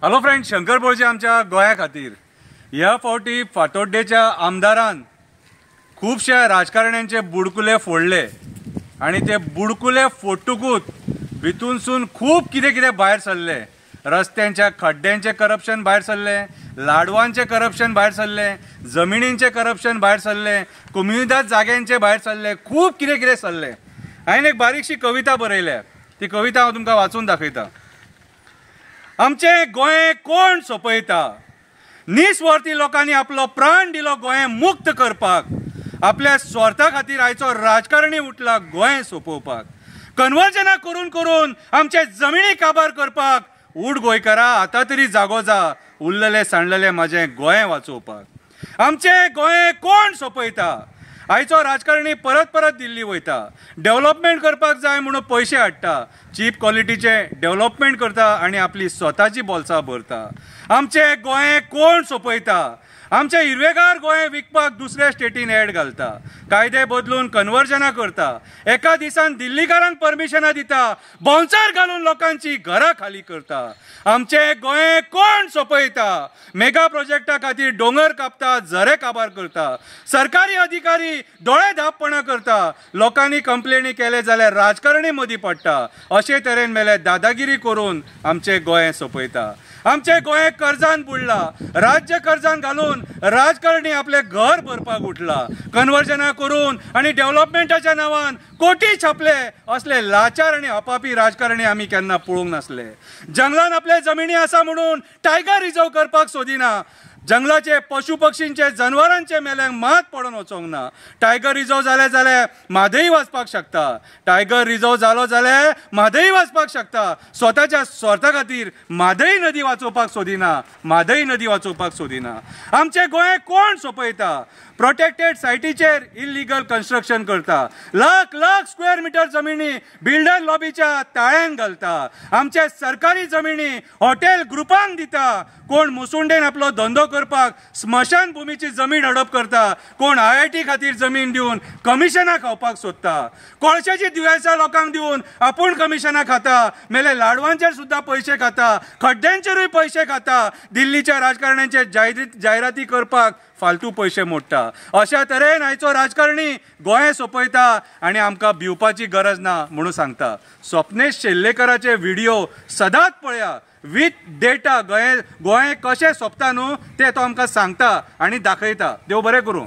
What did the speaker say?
Hello friend, Shankar बोळजे आमच्या गोया खातीर ह्या फावटी फातोड्डेच्या आमदारान खूबशा राजकारण्यांचे बुडकुले फोडले आणि ते बुडकुले फोडटकूच भितूनसून खूब कितें भायर सरले। रस्त्यांच्या खड्ड्यांचे करप्शन भायर सरले, लाडवांचे करप्शन भायर सरले, जमिनींचे करप्शन भायर सरले, कम्युनिदाद जाग्यांचे भायर सरले, खूब कितें सरले। हांवें एक बारीकशी कविता बरयल्या, ती कविता हांव तुमकां वाचून दाखयता। आमचे गोंय कोण सोपयता? निस्वार्थी लोकांनी आपलो प्राण दिलो गोंय मुक्त करपाक। आपल्या स्वार्था खातीर आयचो राजकारणी उठला गोंय सोपोवपाक। कन्वर्जना करून करून आमचे जमिनी काबार करपाक। उठ गोंयकारा आतां तरी जागो जा, उरलेले सांडलेले म्हाजें गोंय वाचोवपाक। आमचे गोंय कोण सोपयता? आयचो राजकारणी परत परत दिल्ली वयता, डेव्हलपमेंट करपाक जाय म्हणून पयशे हाडटा, चीप क्वॉलिटीचे डेव्हलपमेंट करता आणि आपली स्वताची बोल्सां भरता। आमचे गोंय कोण सोपयता? आमचे हिरवेगार गोंय विकपाक दुसऱ्या स्टेटीन एड घालता, कायदे बदलून कन्वर्जना करता, एका दिसान दिल्लीकारांक परमिशनां दिता, बाउन्सर घालून लोकांची घरां खाली करता। आमचे गोंय कोण सोपयता? मेगा प्रोजेक्टा खातीर दोंगर कापता, झरे काबार करता, सरकारी अधिकारी दोळे धापपणां करता, लोकांनी कंप्लेनी केले जाल्यार राजकारणी मदीं पडटा। अशे तरेन मेले दादागिरी करून आमचे गोंय सोपयता। आमचे गोंय कर्जान बुडला, राज्य कर्जान घालून राजकारणी आपले घर भरपाक उठला। कन्वर्जना करून आणि डेव्हलपमेंटाच्या नांवान कोटी छापले, असले लाचार आणि अपापी राजकारणी आमी केन्ना पळोवंक नासले। जंगलान आपले जमिनी आसा म्हणून टायगर रिजर्व करपाक सोदिना, जंगलाचे पशु पक्षींचे जनावरांचे मेल्यांक मात पडून वचोंक ना। टायगर रिजर्व जाले जाल्यार म्हादई वाचपाक शकता, टायगर रिजर्व जालो जाल्यार म्हादई वाचपाक शकता। स्वताच्या स्वार्था खातीर म्हादई नदी वाचोवपाक सोदिना, म्हादई नदी वाचोवपाक सोदिना। आमचे गोंय कोण सोपयता? प्रोटेक्टेड सायटीचेर इल्लीगल कन्स्ट्रक्शन करता, लाख लाख स्क्वेअर मिटर जमिनी बिल्डर लॉबीच्या ताळ्यांक घालता। आमचे सरकारी जमिनी हॉटेल ग्रुपांक दिता, कोण मुसुंडेन आपलो धंदो करपाक स्मशान भूमीची जमीन हडप करता, कोण IIT खातीर जमीन दिवन कमिशनां खावपाक सोदता, कोळशाची दुयेंसां लोकांक दिवन आपूण कमिशनां खाता, मेले लाडवांचेर सुद्दां पयशे खाता, खड्ड्यांचेरूय पयशे खाता, दिल्लीच्या राजकारण्यांचे जायराती करपाक फालतू पयशे मोडटा। अशा तरेन आयचो राजकारणी गोंय सोपयता आणि आमकां भिवपाची गरज ना म्हणून सांगता। स्वप्नेश शेल्लेकराचे व्हिडिओ सदांच पळया, विथ डेटा गोंय कशें सोंपता न्हू ते तो आमकां सांगता आणि दाखयता। देव बरें करूं।